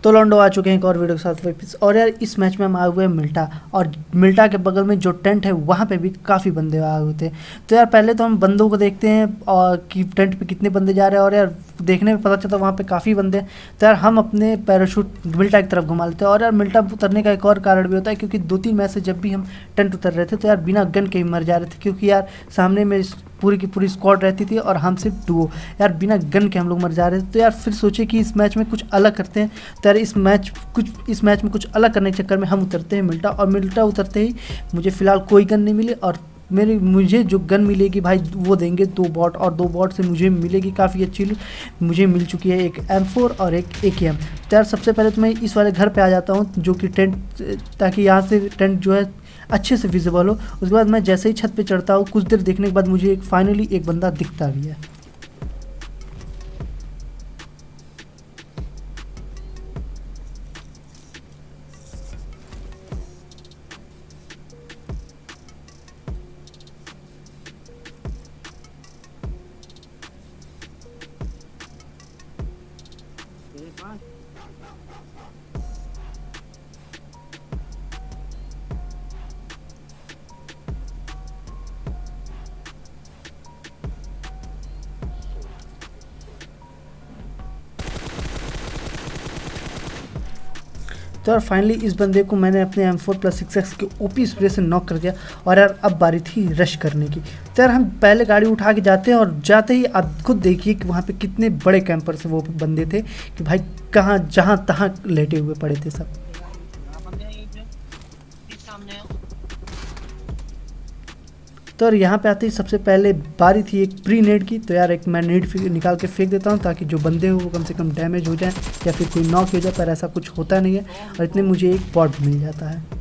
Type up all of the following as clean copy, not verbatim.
तो लॉन्डो आ चुके हैं एक और वीडियो के साथ वापस। और यार इस मैच में हम आए हुए हैं मिल्टा, और मिल्टा के बगल में जो टेंट है वहाँ पे भी काफ़ी बंदे आए हुए थे। तो यार पहले तो हम बंदों को देखते हैं और कि टेंट पे कितने बंदे जा रहे हैं, और यार देखने में पता चलता वहाँ पे काफ़ी बंदे हैं। तो यार हम अपने पैराशूट मिल्टा की तरफ घुमा लेते हैं। और यार मिल्टा उतरने का एक और कारण भी होता है, क्योंकि 2-3 मैच से जब भी हम टेंट उतर रहे थे तो यार बिना गन के ही मर जा रहे थे, क्योंकि यार सामने में पूरी की पूरी स्क्वाड रहती थी और हम सिर्फ डुओ। यार बिना गन के हम लोग मर जा रहे थे। तो यार फिर सोचे कि इस मैच में कुछ अलग करते हैं। तो यार इस मैच में कुछ अलग करने के चक्कर में हम उतरते हैं मिल्टा, और मिल्टा उतरते ही मुझे फ़िलहाल कोई गन नहीं मिली, और मुझे जो गन मिलेगी भाई वो देंगे 2 बॉट, और 2 बॉट से मुझे मिलेगी काफ़ी अच्छी लूट। मुझे मिल चुकी है एक M4 और एक AKM। तो यार सबसे पहले तो मैं इस वाले घर पे आ जाता हूँ जो कि टेंट, ताकि यहाँ से टेंट जो है अच्छे से विजिबल हो। उसके बाद मैं जैसे ही छत पे चढ़ता हूँ कुछ देर देखने के बाद मुझे फाइनली एक बंदा दिखता भी है। तो यार फाइनली इस बंदे को मैंने अपने M4+6X के OP स्प्रे से नॉक कर दिया। और यार अब बारी थी रश करने की। तो यार हम पहले गाड़ी उठा के जाते हैं, और जाते ही आप खुद देखिए कि वहाँ पे कितने बड़े कैंपर से वो बंदे थे कि भाई कहाँ जहाँ तहाँ लेटे हुए पड़े थे सब। तो यार यहाँ पे आते ही सबसे पहले बारी थी एक प्री नेड की। तो यार एक मैं नेड निकाल के फेंक देता हूँ ताकि जो बंदे हो वो कम से कम डैमेज हो जाए या फिर कोई नॉक हो जाए, पर ऐसा कुछ होता नहीं है। और इतने मुझे एक बॉट मिल जाता है।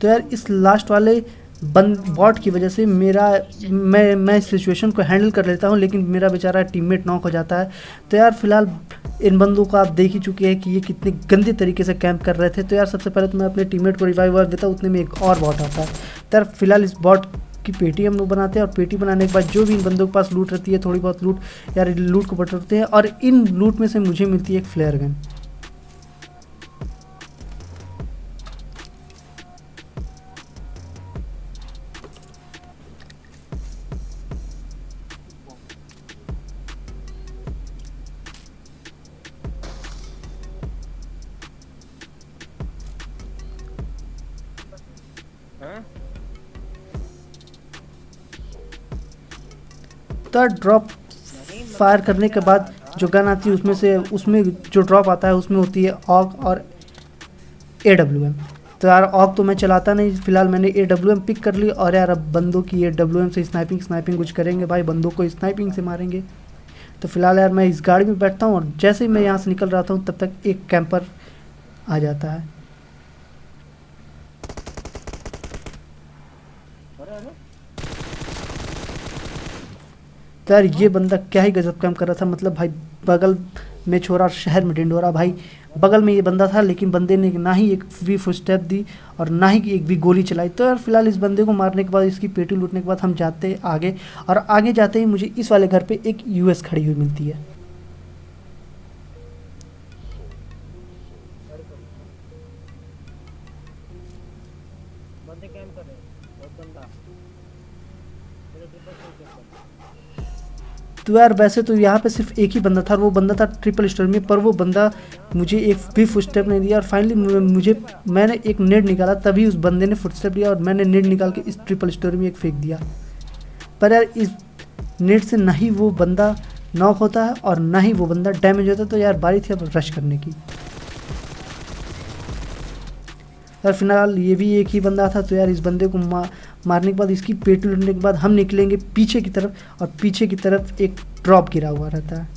तो यार इस लास्ट वाले बॉट की वजह से मैं इस सिचुएशन को हैंडल कर लेता हूँ, लेकिन मेरा बेचारा टीममेट नॉक हो जाता है। तो यार फिलहाल इन बंदों को आप देख ही चुके हैं कि ये कितने गंदे तरीके से कैंप कर रहे थे। तो यार सबसे पहले तो मैं अपने टीममेट को रिवाइव देता हूँ, उतने में एक और बॉट आता है। तो यार फिलहाल इस बॉट की पेटी हम लोग बनाते हैं, और पेटी बनाने के बाद जो भी इन बंदों के पास लूट रहती है, थोड़ी बहुत लूट, यार लूट को बटोरते हैं, और इन लूट में से मुझे मिलती है एक फ्लेयर गन। तो ड्रॉप फायर करने के बाद जो गन आती है उसमें जो ड्रॉप आता है उसमें होती है ऑग और AWM। तो यार ऑग तो मैं चलाता नहीं, फिलहाल मैंने AWM पिक कर ली। और यार अब बंदों की AWM से स्नाइपिंग कुछ करेंगे भाई, बंदों को स्नाइपिंग से मारेंगे। तो फिलहाल यार मैं इस गाड़ी में बैठता हूँ, और जैसे ही मैं यहाँ से निकल रहा हूँ तब तक एक कैंपर आ जाता है। तो यार ये बंदा क्या ही गजब काम कर रहा था, मतलब भाई बगल में छोरा शहर में ढिंढोरा भाई। बगल में ये बंदा था, लेकिन बंदे ने ना ही एक भी फुटस्टेप दी और ना ही एक भी गोली चलाई। तो यार फिलहाल इस बंदे को मारने के बाद, इसकी पेटी लूटने के बाद हम जाते आगे, और आगे जाते ही मुझे इस वाले घर पे एक US खड़ी हुई मिलती है। तो यार वैसे तो यहाँ पे सिर्फ एक ही बंदा था, और वो बंदा था ट्रिपल स्टोर में, पर वो बंदा मुझे एक भी फुटस्टेप नहीं दिया। और फाइनली मैंने एक नेट निकाला, तभी उस बंदे ने फुटस्टेप दिया, और मैंने नेट निकाल के इस ट्रिपल स्टोर में एक फेंक दिया। पर यार इस नेट से ना ही वो बंदा नॉक होता है और ना ही वो बंदा डैमेज होता है। तो यार बारी थी अब रश करने की। यार फिलहाल ये भी एक ही बंदा था। तो यार इस बंदे को मारने के बाद, इसकी पेट लूटने के बाद हम निकलेंगे पीछे की तरफ, और पीछे की तरफ एक ड्रॉप गिरा हुआ रहता है।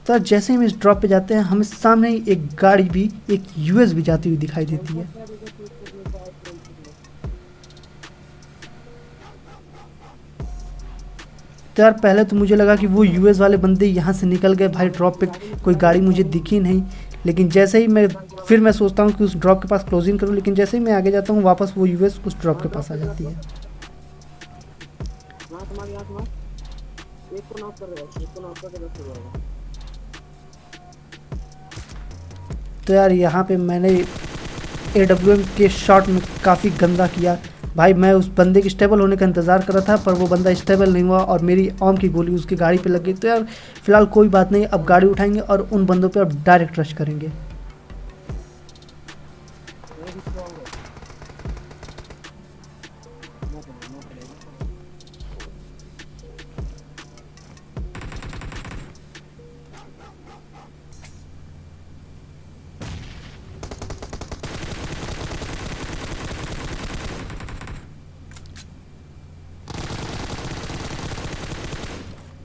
तो जैसे हम इस ड्रॉप पे जाते हैं, हमें सामने ही एक गाड़ी भी, एक US भी जाती हुई दिखाई देती है। तो यार पहले तो मुझे लगा कि वो यूएस वाले बंदे यहाँ से निकल गए भाई, ड्रॉप पे कोई गाड़ी मुझे दिखी नहीं। लेकिन जैसे ही मैं सोचता हूँ कि उस ड्रॉप के पास क्लोजिंग करूँ, लेकिन जैसे ही मैं आगे जाता हूँ वापस वो यूएस उस ड्रॉप के पास आ जाती है। तो यार यहाँ पे मैंने AWM के शॉट में काफ़ी गंदा किया भाई। मैं उस बंदे के स्टेबल होने का इंतज़ार कर रहा था, पर वो बंदा स्टेबल नहीं हुआ और मेरी ऑम की गोली उसकी गाड़ी पे लग गई। तो यार फिलहाल कोई बात नहीं, अब गाड़ी उठाएंगे और उन बंदों पे अब डायरेक्ट रश करेंगे।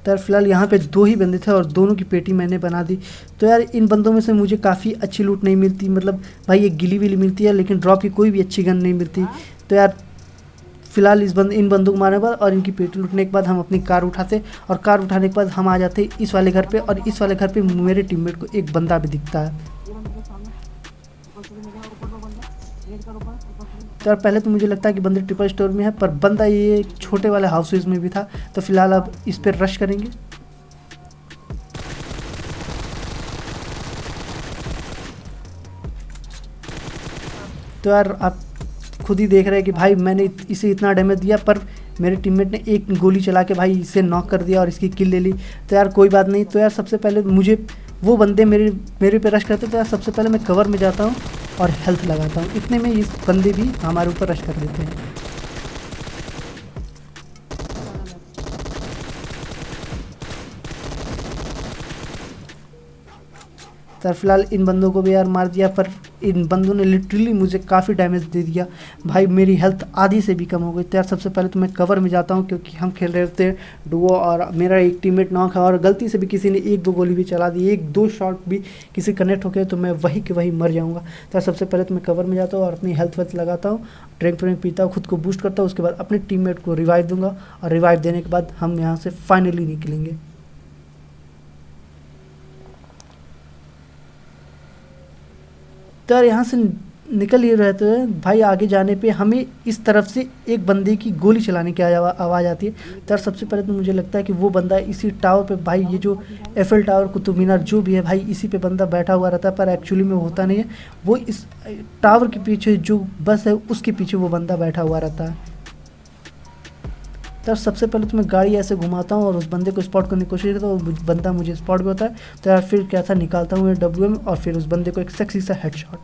तो यार फिलहाल यहाँ पे 2 ही बंदे थे और दोनों की पेटी मैंने बना दी। तो यार इन बंदों में से मुझे काफ़ी अच्छी लूट नहीं मिलती, मतलब भाई ये गिली विली मिलती है, लेकिन ड्रॉप की कोई भी अच्छी गन नहीं मिलती। तो यार फिलहाल इन बंदों को मारने के बाद और इनकी पेटी लूटने के बाद हम अपनी कार उठाते, और कार उठाने के बाद हम आ जाते इस वाले घर पे, और इस वाले घर पे मेरे टीममेट को एक बंदा भी दिखता है। तो यार पहले तो मुझे लगता है कि बंदे ट्रिपल स्टोर में है, पर बंदा ये छोटे वाले हाउसेज में भी था। तो फिलहाल अब इस पर रश करेंगे। तो यार आप खुद ही देख रहे हैं कि भाई मैंने इसे इतना डैमेज दिया, पर मेरे टीममेट ने एक गोली चला के भाई इसे नॉक कर दिया और इसकी किल ले ली। तो यार कोई बात नहीं। तो यार सबसे पहले मुझे वो बंदे मेरे पे रश करते, तो यार सबसे पहले मैं कवर में जाता हूँ और हेल्थ लगाता हूँ। इतने में इस बंदे भी हमारे ऊपर रश कर देते हैं। तो फिलहाल इन बंदों को भी यार मार दिया, पर इन बंदों ने लिटरली मुझे काफ़ी डैमेज दे दिया भाई, मेरी हेल्थ आधी से भी कम हो गई। तो यार सबसे पहले तो मैं कवर में जाता हूँ, क्योंकि हम खेल रहे थे डुओ और मेरा एक टीममेट नॉक है, और गलती से भी किसी ने 1-2 गोली भी चला दी, 1-2 शॉट भी किसी कनेक्ट हो गए तो मैं वही के वही मर जाऊँगा। तो यार सबसे पहले तो मैं कवर में जाता हूँ और अपनी हेल्थ वेल्थ लगाता हूँ, ड्रिंक व्रिंक पीता हूँ, खुद को बूस्ट करता हूँ। उसके बाद अपने टीममेट को रिवाइव दूंगा, और रिवाइव देने के बाद हम यहाँ से फाइनली निकलेंगे। तो यार यहाँ से निकल ही रहे थे भाई, आगे जाने पे हमें इस तरफ से एक बंदे की गोली चलाने की आवाज़ आती है। तो यार सबसे पहले तो मुझे लगता है कि वो बंदा इसी टावर पे, भाई ये जो एफएल टावर, कुतुब मीनार जो भी है भाई, इसी पे बंदा बैठा हुआ रहता है, पर एक्चुअली में होता नहीं है। वो इस टावर के पीछे जो बस है उसके पीछे वो बंदा बैठा हुआ रहता है। तो सबसे पहले तो मैं गाड़ी ऐसे घुमाता हूँ और उस बंदे को स्पॉट करने की कोशिश करता हूँ, वो बंदा मुझे स्पॉट भी होता है। तो यार फिर क्या था, निकालता हूँ AWM और फिर उस बंदे को एक सेक्सी सा हेडशॉट।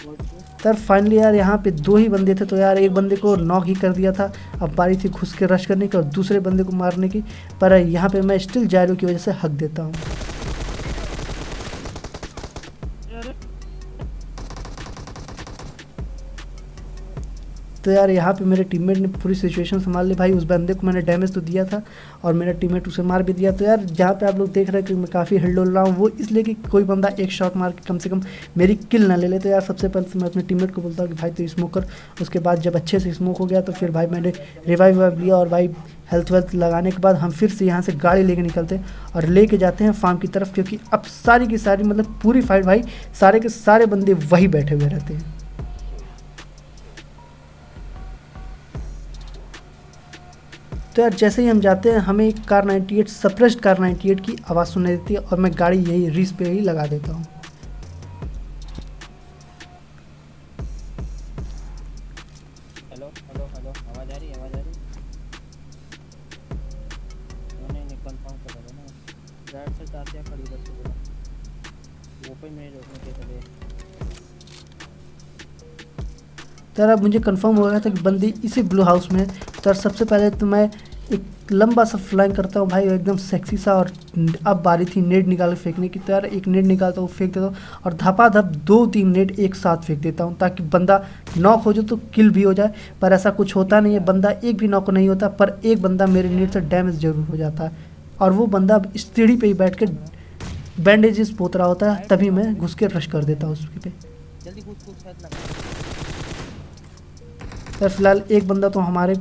तो यार फाइनली यार यहाँ पे 2 ही बंदे थे, तो यार एक बंदे को नॉक ही कर दिया था। अब बारी थी घुस के रश करने की और दूसरे बंदे को मारने की, पर यहाँ पे मैं स्टिल जायरो की वजह से हक देता हूँ। तो यार यहाँ पे मेरे टीममेट ने पूरी सिचुएशन संभाल ली भाई। उस बंदे को मैंने डैमेज तो दिया था और मेरा टीममेट उसे मार भी दिया। तो यार जहाँ पे आप लोग देख रहे हैं कि मैं काफ़ी हिल डोल रहा हूँ, वो इसलिए कि कोई बंदा एक शॉट मार के कम से कम मेरी किल ना ले ले। तो यार सबसे पहले तो मैं अपने टीममेट को बोलता हूँ कि भाई तो स्मोक कर। उसके बाद जब अच्छे से स्मोक हो गया तो फिर भाई मैंने रिवाइव लिया, और भाई हेल्थ वेल्थ लगाने के बाद हम फिर से यहाँ से गाड़ी लेके निकलते हैं और लेके जाते हैं फार्म की तरफ, क्योंकि अब सारी की सारी मतलब पूरी फाइट भाई सारे के सारे बंदे वही बैठे हुए रहते हैं। तो यार जैसे ही हम जाते हैं हमें एक कार 98 सप्रेस्ड कार 98 की आवाज़ सुनाई देती है, और मैं गाड़ी यही रिस पे ही लगा देता हूँ। हेलो हेलो हेलो, आवाज़ आ रही है? आवाज़ आ रही है? नहीं कंफर्म कर रहा ना, राइट से जाते हैं खड़ी बस बोला ओपन में रोकने के चले। तो यार अब मुझे कंफर्म हो गया था कि बंदी इसी ब्लू हाउस में है। तो यार सबसे पहले तो मैं एक लंबा सा फ्लाइंग करता हूँ भाई, एकदम सेक्सी सा, और अब बारी थी नेट निकाल के फेंकने की। तो यार एक नेट निकालता हूँ, फेंक देता हूँ, और धपाधप 2-3 नेट एक साथ फेंक देता हूँ, ताकि बंदा नॉक हो जाए तो किल भी हो जाए। पर ऐसा कुछ होता नहीं है, बंदा एक भी नॉक नहीं होता, पर एक बंदा मेरे नेट से डैमेज जरूर हो जाता है, और वो बंदा इस सीढ़ी पे ही बैठ के बैंडेजेस पोत रहा होता है, तभी मैं घुस के रश कर देता हूँ उसके पे। जल्दी कूद कूद शायद लगा। तो फिलहाल एक बंदा तो हमारे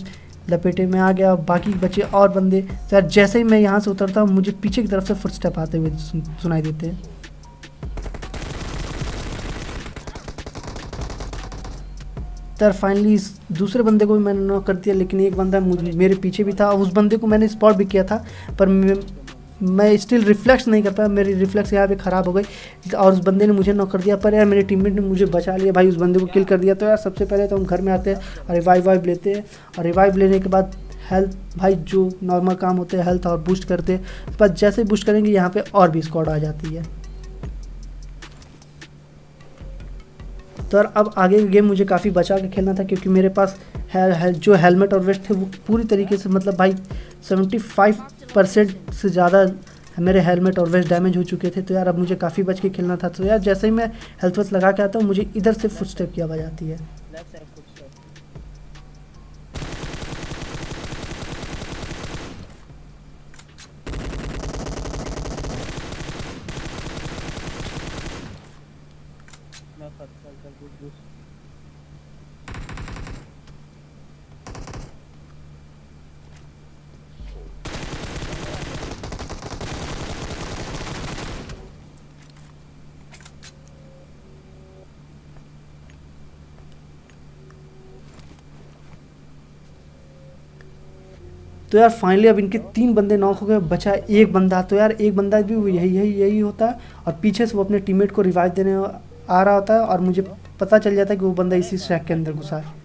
लपेटे में आ गया। बाकी बचे और बंदे। तो यार जैसे ही मैं यहाँ से उतरता हूँ मुझे पीछे की तरफ से फुटस्टेप आते हुए सुनाई देते हैं। तो यार फाइनली दूसरे बंदे को भी मैंने नॉक कर दिया, लेकिन एक बंदा मुझे मेरे पीछे भी था। उस बंदे को मैंने स्पॉट भी किया था, पर मैं स्टिल रिफ्लेक्स नहीं कर पाया। मेरी रिफ्लेक्स यहाँ पे ख़राब हो गई और उस बंदे ने मुझे नॉक कर दिया। पर यार मेरे टीममेट ने मुझे बचा लिया भाई, उस बंदे को किल कर दिया। तो यार सबसे पहले तो हम घर में आते हैं और रिवाइव लेते हैं, और रिवाइव लेने के बाद हेल्थ भाई जो नॉर्मल काम होते हैं हेल्थ और बूस्ट करते हैं। उसके बाद जैसे बूस्ट करेंगे यहाँ पे और भी स्क्वाड आ जाती है। तो यार अब आगे की गेम मुझे काफ़ी बचा के खेलना था, क्योंकि मेरे पास जो हेलमेट और वेस्ट थे वो पूरी तरीके से मतलब भाई 75% से ज़्यादा मेरे हेलमेट और वेस्ट डैमेज हो चुके थे। तो यार अब मुझे काफ़ी बच के खेलना था। तो यार जैसे ही मैं हेल्थ वेस्ट लगा के आता हूँ मुझे इधर से फुटस्टेप की आवाज़ आती है। Left side footstep. मैं फट कर घुस। तो यार फाइनली अब इनके 3 बंदे नॉक हो गए, बचा एक बंदा। तो यार एक बंदा भी वो यही होता है, और पीछे से वो अपने टीममेट को रिवाइव देने आ रहा होता है, और मुझे पता चल जाता है कि वो बंदा इसी ट्रैक के अंदर घुसा है।